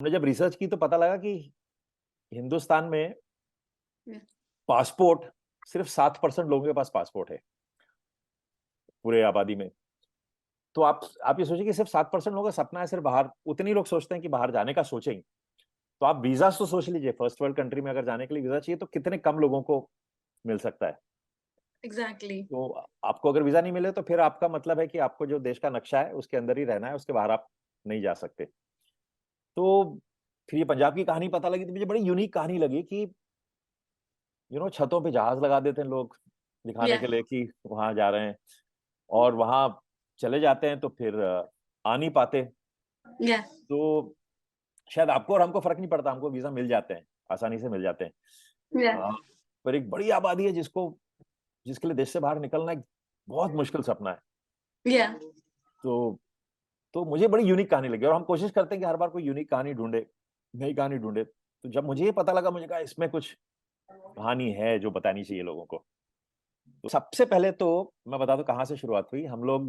हमने जब रिसर्च की तो पता लगा कि हिंदुस्तान में Yeah. पासपोर्ट सिर्फ 7% लोगों के पास पासपोर्ट है पूरे आबादी में। तो आप ये सोचिए कि सिर्फ 7% लोगों का सपना है सिर्फ बाहर, उतने ही लोग सोचते हैं कि बाहर जाने का सोचेंगे। तो आप वीजा तो सोच लीजिए, फर्स्ट वर्ल्ड कंट्री में अगर जाने के लिए वीजा चाहिए तो कितने कम लोगों को मिल सकता है। Exactly. तो आपको अगर वीजा नहीं मिले तो फिर आपका मतलब है कि आपको जो देश का नक्शा है उसके अंदर ही रहना है, उसके बाहर आप नहीं जा सकते। तो फिर ये पंजाब की कहानी पता लगी तो मुझे बड़ी यूनिक कहानी लगी कि छतों पे जहाज लगा देते हैं लोग दिखाने Yeah. के लिए कि वहां जा रहे हैं, और वहां चले जाते हैं तो फिर आ नहीं पाते। Yeah. तो शायद आपको और हमको फर्क नहीं पड़ता, हमको वीजा मिल जाते हैं, आसानी से मिल जाते हैं। Yeah. अ, पर एक बड़ी आबादी है जिसके लिए देश से बाहर निकलना एक बहुत मुश्किल सपना है। Yeah. तो तो मुझे बड़ी यूनिक कहानी लगी, और हम कोशिश करते हैं कि हर बार कोई यूनिक कहानी ढूंढे, नई कहानी ढूंढे। तो जब मुझे ये पता लगा, मुझे कहा इसमें कुछ कहानी है जो बतानी चाहिए लोगों को। तो सबसे पहले तो मैं बता दूं कहाँ से शुरुआत हुई। हम लोग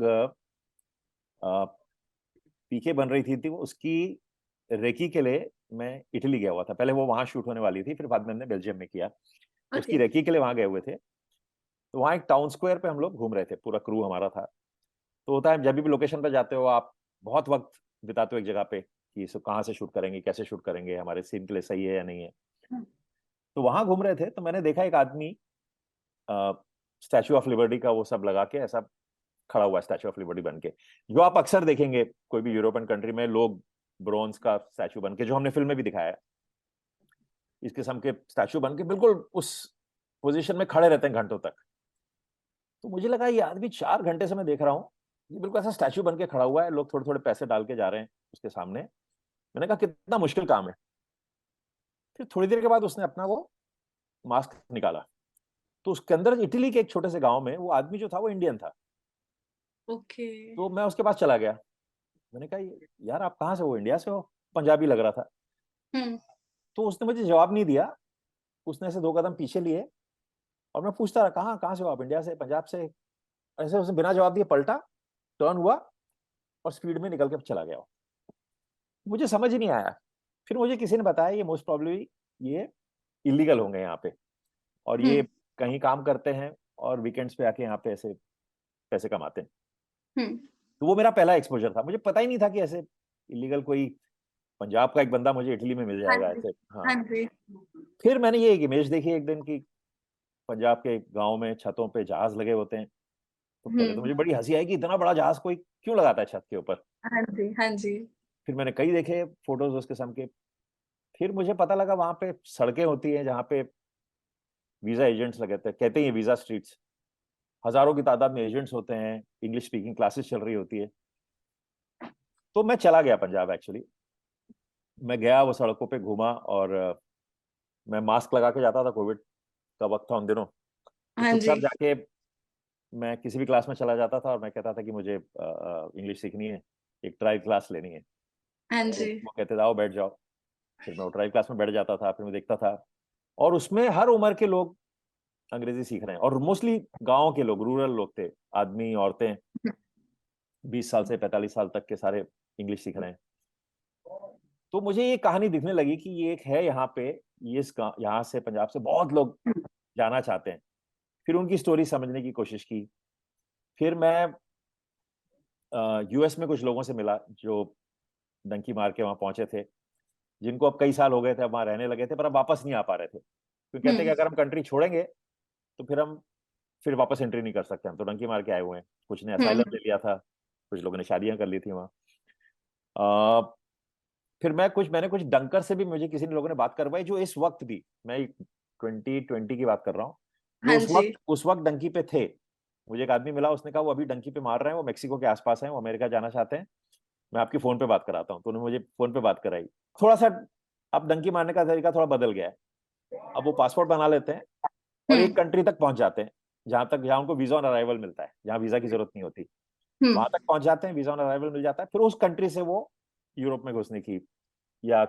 पीके बन रही थी उसकी रेकी के लिए मैं इटली गया हुआ था। पहले वो वहां शूट होने वाली थी, फिर बाद में हमने बेल्जियम में किया। तो उसकी Okay. रेकी के लिए वहां गए हुए थे। तो वहां एक टाउन स्क्वायर पे हम लोग घूम रहे थे, पूरा क्रू हमारा था। तो होता है जब भी लोकेशन पर जाते हो आप बहुत वक्त बिताते हो एक जगह पे कि इसको कहाँ से शूट करेंगे, कैसे शूट करेंगे, हमारे सीन के लिए सही है या नहीं है। तो वहां घूम रहे थे तो मैंने देखा एक आदमी स्टैचू ऑफ लिबर्टी का वो सब लगा के ऐसा खड़ा हुआ है, स्टैचू ऑफ लिबर्टी बन के, जो आप अक्सर देखेंगे कोई भी यूरोपियन कंट्री में, लोग ब्रोंज का स्टैचू बन के, जो हमने फिल्म में भी दिखाया है, इस किस्म के स्टैचू बन के बिल्कुल उस पोजीशन में खड़े रहते हैं घंटों तक। तो मुझे लगा ये आदमी 4 घंटे से मैं देख रहा हूँ, ये बिल्कुल ऐसा स्टैचू बन के खड़ा हुआ है, लोग थोड़े थोड़े पैसे डाल के जा रहे हैं उसके सामने। मैंने कहा कितना मुश्किल काम है। फिर थोड़ी देर के बाद उसने अपना वो मास्क निकाला, तो उसके अंदर इटली के एक छोटे से गांव में वो आदमी जो था वो इंडियन था। Okay. तो मैं उसके पास चला गया, मैंने कहा यार आप कहाँ से हो? इंडिया से हो? पंजाबी लग रहा था। Hmm. तो उसने मुझे जवाब नहीं दिया, उसने ऐसे 2 कदम पीछे लिए, और मैं पूछता रहा कहाँ कहाँ से हो आप? इंडिया से, पंजाब से? ऐसे उसने बिना जवाब दिए पलटा, टर्न हुआ और स्पीड में निकल के चला गया। मुझे समझ ही नहीं आया। फिर मुझे किसी ने बताया ये मोस्ट प्रॉब्लली ये इलीगल होंगे यहाँ पे, और ये Hmm. कहीं काम करते हैं और वीकेंड्स पे आके यहाँ पे ऐसे पैसे कमाते हैं। Hmm. तो वो मेरा पहला एक्सपोजर था, मुझे पता ही नहीं था कि ऐसे इलीगल कोई पंजाब का एक बंदा मुझे इटली में मिल हाँ जाएगा जी, ऐसे। हाँ। हाँ जी। फिर मैंने ये एक इमेज देखी एक दिन की पंजाब के गांव में छतों पे जहाज लगे होते हैं। तो पहले तो हम्म। मुझे बड़ी हंसी आई कि इतना बड़ा जहाज कोई क्यों लगाता है छत के ऊपर। हाँ जी, हाँ जी। फिर मैंने कई देखे फोटोज उस किस्म के। फिर मुझे पता लगा वहां पे सड़कें होती हैं जहाँ पे वीजा एजेंट्स लगे थे, कहते हैं वीजा स्ट्रीट्स। हजारों की तादाद में एजेंट्स होते हैं, इंग्लिश स्पीकिंग क्लासेस चल रही होती है। तो मैं चला गया पंजाब एक्चुअली। मैं गया, वो सड़कों पे घूमा, और मैं मास्क लगा के जाता था, कोविड का वक्त था उन दिनों। तो हाँ जी। चुपचाप जाके मैं किसी भी क्लास में चला जाता था और मैं कहता था कि मुझे इंग्लिश सीखनी है, एक ट्रायल क्लास लेनी है। हाँ तो जी। वो कहते थे आओ बैठ जाओ। फिर मैं वो ट्रायल क्लास में बैठ जाता था, फिर मैं देखता था, और उसमें हर उम्र के लोग अंग्रेजी सीख रहे हैं, और मोस्टली गाँव के लोग, रूरल लोग थे, आदमी औरतें, 20 साल से 45 साल तक के सारे इंग्लिश सीख रहे हैं। तो मुझे ये कहानी दिखने लगी कि ये एक है यहाँ पे, ये यहाँ से पंजाब से बहुत लोग जाना चाहते हैं। फिर उनकी स्टोरी समझने की कोशिश की। फिर मैं यूएस में कुछ लोगों से मिला जो डंकी मार के वहां पहुंचे थे, जिनको अब कई साल हो गए थे, अब वहां रहने लगे थे, पर अब वापस नहीं आ पा रहे थे, क्योंकि कहते हैं हम्म। कि अगर हम कंट्री छोड़ेंगे तो फिर हम फिर वापस एंट्री नहीं कर सकते, हम तो डंकी मार के आए हुए हैं। कुछ ने हम्म। असाइलम ले लिया था, कुछ लोगों ने शादियां कर ली थी वहाँ। फिर मैंने कुछ डंकर से भी मुझे किसी ने लोगों ने बात करवाई, जो इस वक्त भी, मैं 2020 की बात कर रहा हूँ, जो हाँ उस जी। वक्त उस वक्त डंकी पे थे। मुझे एक आदमी मिला, उसने कहा वो अभी डंकी पे मार रहे हैं, वो मेक्सिको के आसपास हैं, वो अमेरिका जाना चाहते हैं, मैं आपकी फोन पे बात कराता हूँ। तो उन्होंने मुझे फोन पे बात कराई। थोड़ा सा अब डंकी मारने का तरीका थोड़ा बदल गया है। अब वो पासपोर्ट बना लेते हैं और एक हम्म। कंट्री तक पहुंच जाते हैं, जहां उनको वीजा ऑन अराइवल मिलता है, जहां वीजा की जरूरत नहीं होती, हम्म। वहां तक पहुंच जाते हैं, वीजा ऑन अराइवल मिल जाता है, फिर उस कंट्री से वो यूरोप में घुसने की या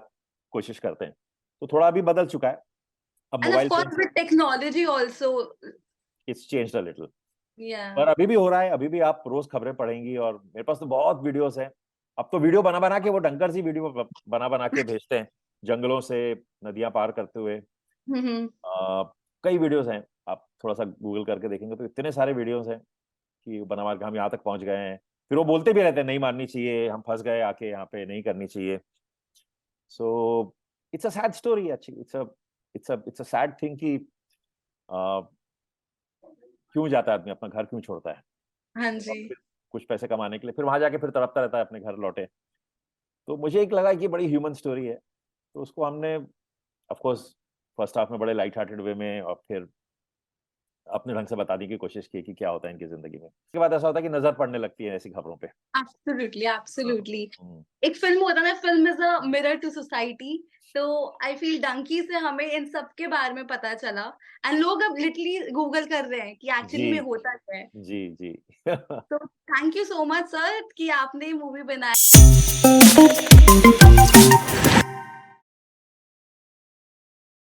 कोशिश करते हैं। तो थोड़ा अभी बदल चुका है, अब And of mobile course phone, with technology also. It's changed a little. Yeah. पर अभी भी हो रहा है, अभी भी आप रोज खबरें पढ़ेंगी, और मेरे पास तो बहुत वीडियोस हैं, अब तो वीडियो बना बना के वो डंकर सी वीडियो बना बना के भेजते हैं, जंगलों से नदियां पार करते हुए। कई वीडियोस हैं, आप थोड़ा सा गूगल करके देखेंगे तो इतने सारे वीडियोस हैं कि बना मार के हम यहाँ तक पहुंच गए हैं। फिर वो बोलते भी रहते हैं नहीं मारनी चाहिए, हम फंस गए आके यहाँ पे, नहीं करनी चाहिए। So it's a sad story actually, it's a sad thing कि क्यों जाता है आदमी, अपना घर क्यों छोड़ता है हाँ और जी। फिर कुछ पैसे कमाने के लिए, फिर वहां जाके फिर तड़पता रहता है अपने घर लौटे। तो मुझे एक लगा कि बड़ी ह्यूमन स्टोरी है, तो उसको हमने ऑफ कोर्स फर्स्ट हाफ में बड़े लाइट हार्टेड वे में और फिर अपने ढंग से बताने की कोशिश की कि क्या होता है इनकी जिंदगी में। उसके बाद ऐसा होता है कि नजर पड़ने लगती है ऐसी खबरों पे। Absolutely, absolutely. हम्म, एक फिल्म होता है ना, film is a mirror to society. तो आई फील डंकी से हमें इन सब के बारे में पता चला, एंड लोग अब लिटरली गूगल कर रहे हैं कि जी एक्चुअली में होता क्या है। जी जी। तो thank you so much sir कि आपने मूवी बनाई।